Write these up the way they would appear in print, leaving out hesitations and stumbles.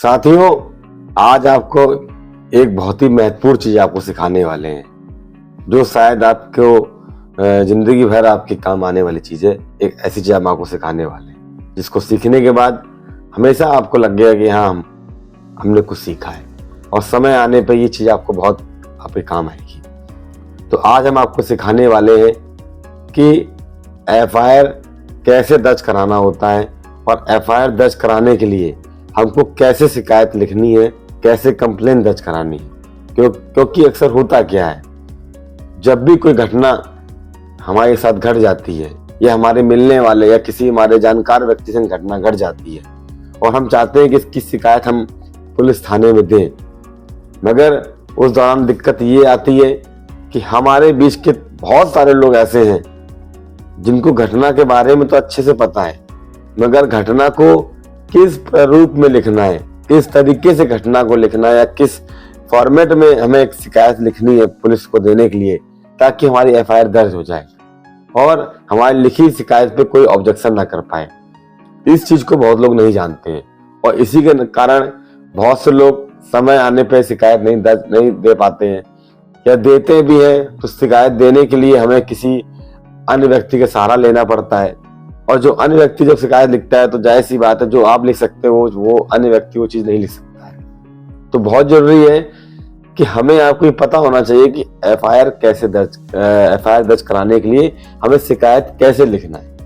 साथियों, आज आपको एक बहुत ही महत्वपूर्ण चीज आपको सिखाने वाले हैं, जो शायद आपको जिंदगी भर आपके काम आने वाली चीज है। एक ऐसी चीज हम आपको सिखाने वाले हैं जिसको सीखने के बाद हमेशा आपको लगेगा कि हाँ हमने कुछ सीखा है, और समय आने पर ये चीज आपको बहुत आपके काम आएगी। तो आज हम आपको सिखाने वाले हैं कि एफआईआर कैसे दर्ज कराना होता है, और एफआईआर दर्ज कराने के लिए हमको कैसे शिकायत लिखनी है, कैसे कंप्लेन दर्ज करानी है। क्योंकि अक्सर होता क्या है, जब भी कोई घटना हमारे साथ घट जाती है या हमारे मिलने वाले या किसी हमारे जानकार व्यक्ति से घटना घट जाती है और हम चाहते हैं कि इसकी शिकायत हम पुलिस थाने में दें, मगर उस दौरान दिक्कत ये आती है कि हमारे बीच के बहुत सारे लोग ऐसे हैं जिनको घटना के बारे में तो अच्छे से पता है, मगर घटना को किस रूप में लिखना है, किस तरीके से घटना को लिखना है, या किस फॉर्मेट में हमें एक शिकायत लिखनी है पुलिस को देने के लिए, ताकि हमारी एफआईआर दर्ज हो जाए और हमारी लिखी शिकायत पे कोई ऑब्जेक्शन ना कर पाए। इस चीज को बहुत लोग नहीं जानते हैं, और इसी के कारण बहुत से लोग समय आने पे शिकायत नहीं दे पाते हैं, या देते भी हैं तो शिकायत देने के लिए हमें किसी अन्य व्यक्ति का सहारा लेना पड़ता है। और जो अन्य व्यक्ति जब शिकायत लिखता है तो जाहिर सी बात है, जो आप लिख सकते हो वो अन्य व्यक्ति वो चीज नहीं लिख सकता है। तो बहुत जरूरी है कि हमें आपको ये पता होना चाहिए कि एफआईआर दर्ज कराने के लिए हमें शिकायत कैसे लिखना है,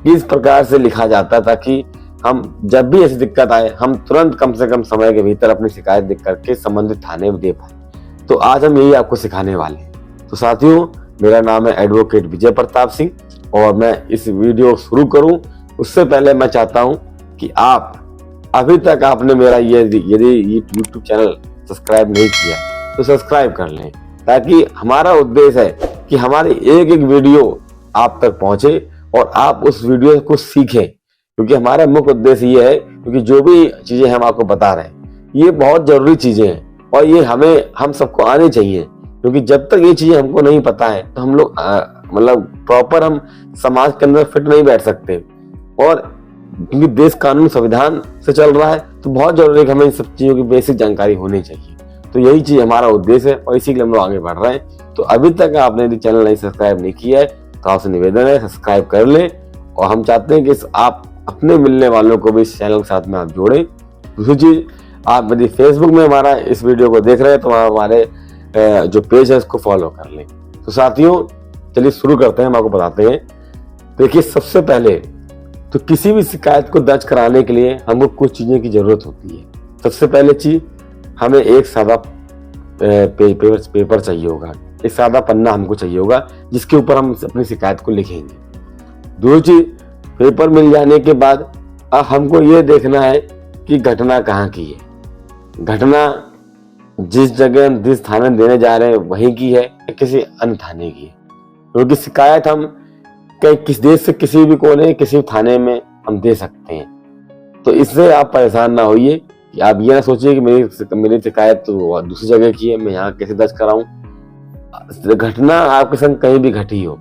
किस प्रकार से लिखा जाता है, ताकि हम जब भी ऐसी दिक्कत आए हम तुरंत कम से कम समय के भीतर अपनी शिकायत लिख करके संबंधित थाने में दे पाए। तो आज हम यही आपको सिखाने वाले हैं। तो साथियों, मेरा नाम है एडवोकेट विजय प्रताप सिंह, और मैं इस वीडियो शुरू करूं उससे पहले मैं चाहता हूं कि आप अभी तक आपने मेरा यदि YouTube चैनल सब्सक्राइब नहीं किया तो सब्सक्राइब कर लें, ताकि हमारा उद्देश्य है कि हमारी एक एक वीडियो आप तक पहुंचे और आप उस वीडियो को सीखें। क्योंकि हमारा मुख्य उद्देश्य ये है, क्योंकि जो भी चीजें हम आपको बता रहे हैं ये बहुत जरूरी चीजें हैं और ये हम सबको आनी चाहिए। क्योंकि जब तक ये चीजें हमको नहीं पता है तो हम लोग मतलब प्रॉपर हम समाज के अंदर फिट नहीं बैठ सकते, और क्योंकि देश कानून संविधान से चल रहा है तो बहुत जरूरी है कि हमें इन सब चीजों की बेसिक जानकारी होनी चाहिए। तो यही चीज हमारा उद्देश्य है और इसी के लिए हम लोग आगे बढ़ रहे हैं। तो अभी तक आपने यदि चैनल नहीं सब्सक्राइब नहीं किया है तो आपसे निवेदन है सब्सक्राइब कर लें, और हम चाहते हैं कि आप अपने मिलने वालों को भी इस चैनल के साथ में आप जोड़ें। दूसरी चीज, आप यदि फेसबुक में हमारा इस वीडियो को देख रहे हैं तो हमारे जो पेज है उसको फॉलो कर लें। तो साथियों, चलिए शुरू करते हैं, हम आपको बताते हैं। देखिए, सबसे पहले तो किसी भी शिकायत को दर्ज कराने के लिए हमको कुछ चीजों की जरूरत होती है। सबसे पहले चीज, हमें एक सादा पेपर चाहिए होगा, एक सादा पन्ना हमको चाहिए होगा जिसके ऊपर हम अपनी शिकायत को लिखेंगे। दूसरी चीज, पेपर मिल जाने के बाद अब हमको ये देखना है कि घटना कहाँ की है, घटना जिस जगह जिस थाने देने जा रहे हैं वहीं की है या किसी अन्य थाने की है। क्योंकि शिकायत हम किस देश से किसी भी कोने किसी थाने में हम दे सकते हैं। तो इससे आप परेशान ना होइए कि आप ये ना सोचिए कि मेरी शिकायत तो दूसरी जगह की है, मैं यहाँ कैसे दर्ज कराऊं। घटना आपके संग कहीं भी घटी हो,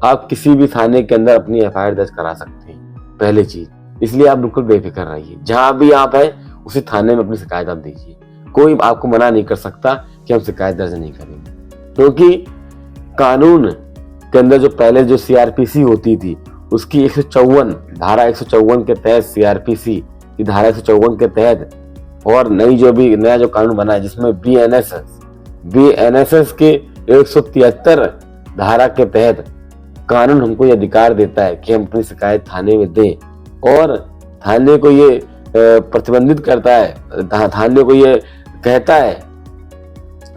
आप किसी भी थाने के अंदर अपनी एफआईआर दर्ज करा सकते हैं, पहली चीज। इसलिए आप बिल्कुल बेफिक्र रहिए, जहां भी आप हैं उसी थाने में अपनी शिकायत आप दीजिए। कोई आपको मना नहीं कर सकता कि हम शिकायत दर्ज नहीं करेंगे, क्योंकि कानून के अंदर जो पहले जो सीआरपीसी होती थी उसकी 154 धारा 154 के तहत सीआरपीसी की धारा 154 के तहत, और नया जो कानून बना है जिसमें बीएनएसएस के 173 धारा के तहत कानून हमको ये अधिकार देता है कि हम अपनी शिकायत थाने में दें, और थाने को ये प्रतिबंधित करता है, थाने को ये कहता है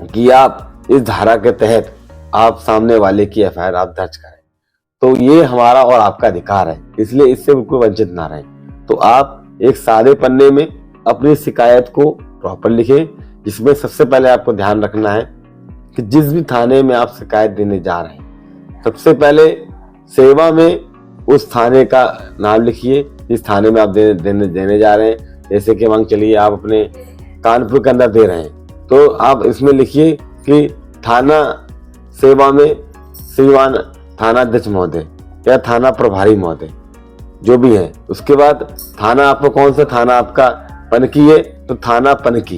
कि आप इस धारा के तहत आप सामने वाले की एफआईआर आप दर्ज करें। तो ये हमारा और आपका अधिकार है, इसलिए इससे बिल्कुल वंचित ना रहें। तो आप एक सादे पन्ने में अपनी शिकायत को प्रॉपर लिखें, जिसमें सबसे पहले आपको ध्यान रखना है कि जिस भी थाने में आप शिकायत देने जा रहे हैं, सबसे पहले सेवा में उस थाने का नाम लिखिए जिस थाने में आप देने जा रहे हैं। जैसे कि मान चलिए आप अपने कानपुर के अंदर दे रहे हैं तो आप इसमें लिखिए कि थाना सेवा में श्रीमान थानाध्यक्ष महोदय या थाना प्रभारी महोदय, जो भी है। उसके बाद थाना आपको कौन सा थाना आपका पनकी है तो थानापन की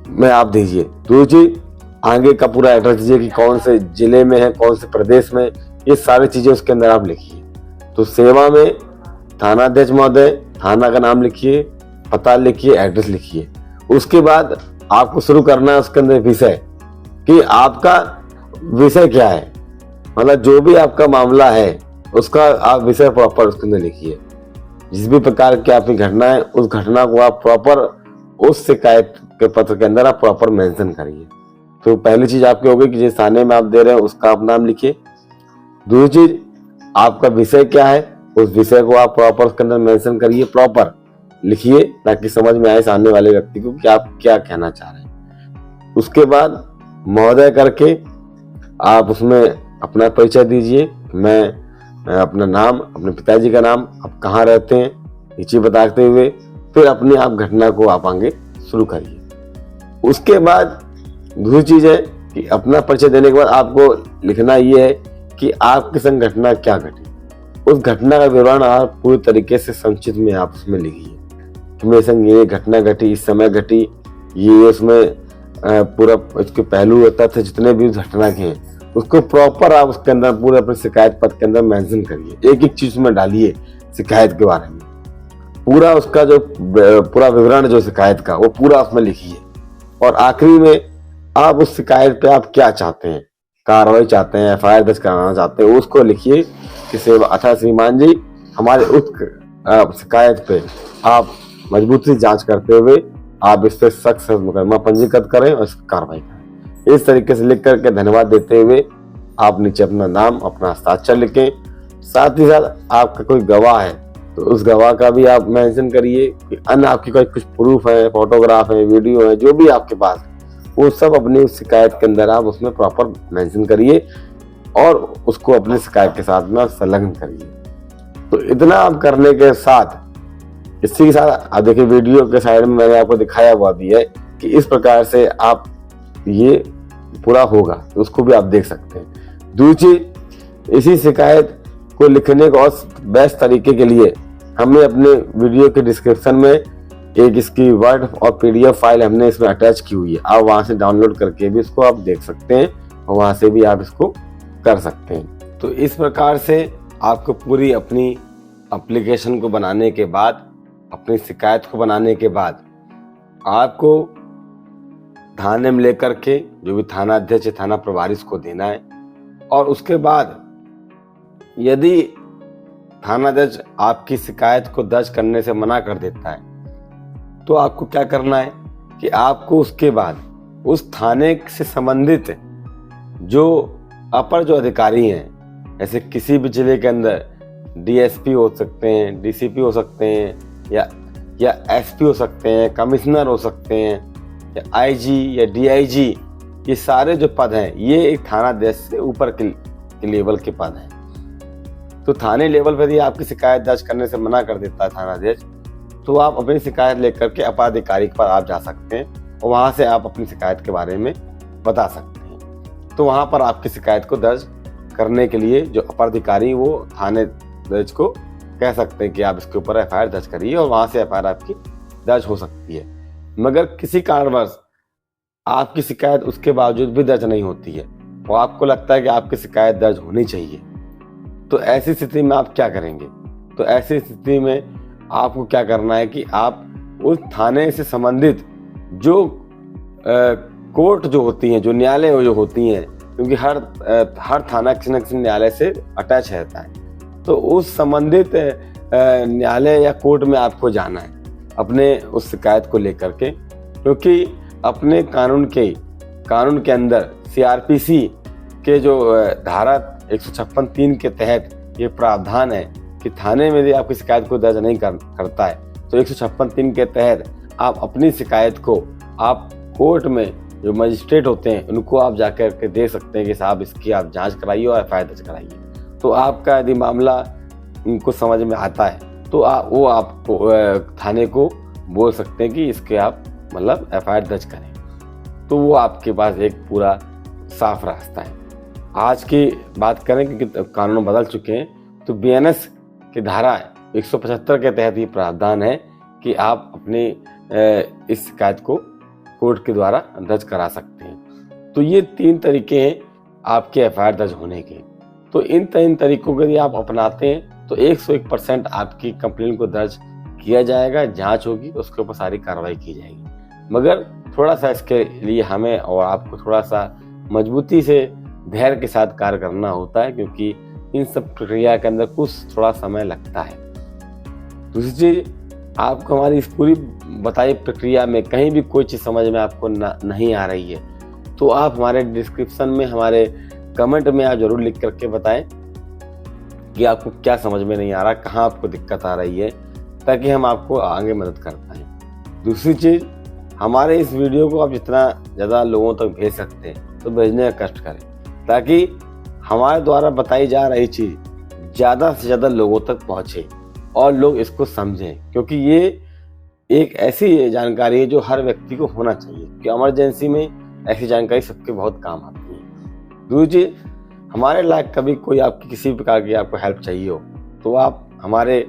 में आप दीजिए। दूसरी, आगे का पूरा एड्रेस दीजिए कि कौन से जिले में है, कौन से प्रदेश में, ये सारी चीजें उसके अंदर आप लिखिए। तो सेवा में थानाध्यक्ष महोदय, थाना का नाम लिखिए, पता लिखिए, एड्रेस लिखिए। उसके बाद आपको शुरू करना है उसके अंदर विषय, कि आपका विषय क्या है, मतलब जो भी आपका मामला है उसका आप विषय प्रॉपर उसके अंदर लिखिए। जिस भी प्रकार की आपकी घटना है उस घटना को आप प्रॉपर उस शिकायत के पत्र के अंदर आप प्रॉपर मेंशन करिए। तो पहली चीज आपकी होगी कि जिस थाने में आप दे रहे हैं उसका आप नाम लिखिए। दूसरी चीज, आपका विषय क्या है, उस विषय को आप प्रॉपर उसके अंदर मेंशन करिए, प्रॉपर लिखिए, ताकि समझ में आए सामने वाले व्यक्ति को कि आप क्या कहना चाह रहे हैं। उसके बाद महोदय करके आप उसमें अपना परिचय दीजिए। मैं अपना नाम, अपने पिताजी का नाम, आप कहाँ रहते हैं, ये चीज बताते हुए फिर अपनी आप घटना को आप आगे शुरू करिए। उसके बाद दूसरी चीज है कि अपना परिचय देने के बाद आपको लिखना ये है कि आपके संग घटना क्या घटी। उस घटना का विवरण आप पूरी तरीके से संक्षिप्त में आप उसमें लिखिए कि मेरे संग ये घटना घटी, इस समय घटी, ये उसमें पूरा इसके पहलू तथ्य जितने भी उस घटना के हैं उसको प्रॉपर आप उसके अंदर पूरे अपने शिकायत पत्र के अंदर मेंशन करिए। एक एक चीज में डालिए शिकायत के बारे में, पूरा उसका जो पूरा विवरण जो शिकायत का वो पूरा उसमें लिखिए। और आखिरी में आप उस शिकायत पे आप क्या चाहते हैं, कार्रवाई चाहते हैं, एफआईआर दर्ज कराना चाहते हैं, उसको लिखिए कि अच्छा श्रीमान जी, हमारे उस शिकायत पे आप मजबूती से जांच करते हुए आप इस पे सख्त मुकदमा पंजीकृत करें और इसकी कार्रवाई करें। इस तरीके से लिख करके धन्यवाद देते हुए आप नीचे अपना नाम, अपना हस्ताक्षर लिखें। साथ ही साथ आपका कोई गवाह है तो उस गवाह का भी आप मेंशन करिए कि अन्य आपकी कोई कुछ प्रूफ है, फोटोग्राफ है, वीडियो है, जो भी आपके पास वो सब अपनी उस शिकायत के अंदर आप उसमें प्रॉपर मेंशन करिए और उसको अपनी शिकायत के साथ में संलग्न करिए। तो इतना आप करने के साथ, इसी के साथ आप देखिए वीडियो के साइड में मैंने आपको दिखाया हुआ भी है कि इस प्रकार से आप ये पूरा होगा, तो उसको भी आप देख सकते हैं। दूसरी, इसी शिकायत को लिखने का और बेस्ट तरीके के लिए हमने अपने वीडियो के डिस्क्रिप्शन में एक इसकी वर्ड और पीडीएफ फाइल हमने इसमें अटैच की हुई है। आप वहां से डाउनलोड करके भी इसको आप देख सकते हैं और वहां से भी आप इसको कर सकते हैं। तो इस प्रकार से आपको पूरी अपनी एप्लीकेशन को बनाने के बाद, अपनी शिकायत को बनाने के बाद आपको थाने में लेकर के जो भी थाना अध्यक्ष, थाना प्रभारी को देना है। और उसके बाद यदि थाना अध्यक्ष आपकी शिकायत को दर्ज करने से मना कर देता है तो आपको क्या करना है कि आपको उसके बाद उस थाने से संबंधित जो अपर जो अधिकारी हैं, ऐसे किसी भी जिले के अंदर डीएसपी हो सकते हैं, डीसीपी हो सकते हैं, या एसपी हो सकते हैं, कमिश्नर हो सकते हैं, या आईजी या डीआईजी, ये सारे जो पद हैं ये एक थाना अध्यक्ष से ऊपर के लेवल के पद हैं। तो थाने लेवल पर यदि आपकी शिकायत दर्ज करने से मना कर देता है थाना अध्यक्ष, तो आप अपनी शिकायत लेकर के अपर अधिकारी पर आप जा सकते हैं और वहां से आप अपनी शिकायत के बारे में बता सकते हैं। तो वहां पर आपकी शिकायत को दर्ज करने के लिए जो अपर अधिकारी वो थाने अध्यक्ष को कह सकते हैं कि आप इसके ऊपर एफआईआर दर्ज करिए और वहां से एफआईआर आपकी दर्ज हो सकती है। मगर किसी कारणवश आपकी शिकायत उसके बावजूद भी दर्ज नहीं होती है और आपको लगता है कि आपकी शिकायत दर्ज होनी चाहिए, तो ऐसी स्थिति में आप क्या करेंगे? तो ऐसी स्थिति में आपको क्या करना है कि आप उस थाने से संबंधित जो कोर्ट जो होती हैं, जो न्यायालय जो होती हैं, क्योंकि हर थाना किसी न किसी न्यायालय से अटैच रहता है, तो उस संबंधित न्यायालय या कोर्ट में आपको जाना है अपने उस शिकायत को लेकर के, क्योंकि अपने कानून के अंदर सीआरपीसी के जो धारा 156(3) के तहत ये प्रावधान है कि थाने में यदि आपकी शिकायत को दर्ज नहीं करता है तो 156(3) के तहत आप अपनी शिकायत को आप कोर्ट में जो मजिस्ट्रेट होते हैं उनको आप जाकर के दे सकते हैं कि साहब इसकी आप जांच कराइए और एफआईआर दर्ज कराइए। तो आपका यदि मामला उनको समझ में आता है तो वो आपको थाने को बोल सकते हैं कि इसके आप मतलब एफआईआर दर्ज करें, तो वो आपके पास एक पूरा साफ रास्ता है। आज की बात करें क्योंकि कानून बदल चुके हैं, तो बीएनएस की धारा 175 के तहत ये प्रावधान है कि आप अपनी इस शिकायत को कोर्ट के द्वारा दर्ज करा सकते हैं। तो ये 3 तरीके हैं आपके एफआईआर दर्ज होने के। तो इन 3 तरीकों को यदि आप अपनाते हैं तो 101% आपकी कंप्लेन को दर्ज किया जाएगा, जांच होगी, उसके ऊपर सारी कार्रवाई की जाएगी। मगर थोड़ा सा इसके लिए हमें और आपको थोड़ा सा मजबूती से धैर्य के साथ कार्य करना होता है, क्योंकि इन सब प्रक्रिया के अंदर कुछ थोड़ा समय लगता है। दूसरी चीज, आपको हमारी इस पूरी बताई प्रक्रिया में कहीं भी कोई चीज़ समझ में आपको नहीं आ रही है तो आप हमारे डिस्क्रिप्शन में, हमारे कमेंट में आप जरूर लिख करके बताएं कि आपको क्या समझ में नहीं आ रहा, कहाँ आपको दिक्कत आ रही है, ताकि हम आपको आगे मदद कर पाएँ। दूसरी चीज़, हमारे इस वीडियो को आप जितना ज़्यादा लोगों तक भेज सकते हैं तो भेजने का कष्ट करें, ताकि हमारे द्वारा बताई जा रही चीज़ ज़्यादा से ज़्यादा लोगों तक पहुँचे और लोग इसको समझें, क्योंकि ये एक ऐसी जानकारी है जो हर व्यक्ति को होना चाहिए, कि इमरजेंसी में ऐसी जानकारी सबके बहुत काम आती है। दूसरी चीज़, हमारे लायक कभी कोई आपकी किसी प्रकार की आपको हेल्प चाहिए हो तो आप हमारे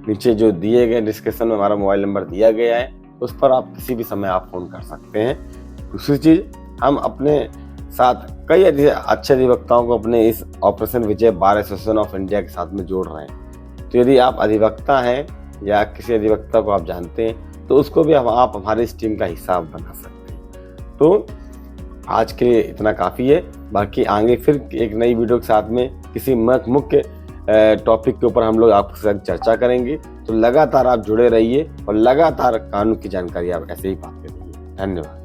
नीचे जो दिए गए डिस्क्रिप्शन में हमारा मोबाइल नंबर दिया गया है, उस पर आप किसी भी समय आप फ़ोन कर सकते हैं। दूसरी चीज़, हम अपने साथ कई अच्छे अधिवक्ताओं को अपने इस operation Vijay bar association of India के साथ में जोड़ रहे हैं। तो यदि आप अधिवक्ता हैं या किसी अधिवक्ता को आप जानते हैं तो उसको भी आप हमारी इस टीम का हिस्सा बना सकते हैं। तो आज के लिए इतना काफ़ी है, बाकी आगे फिर एक नई वीडियो के साथ में किसी मुख्य टॉपिक के ऊपर हम लोग आपके साथ चर्चा करेंगे। तो लगातार आप जुड़े रहिए और लगातार कानून की जानकारी आप ऐसे ही पाते रहिए। धन्यवाद।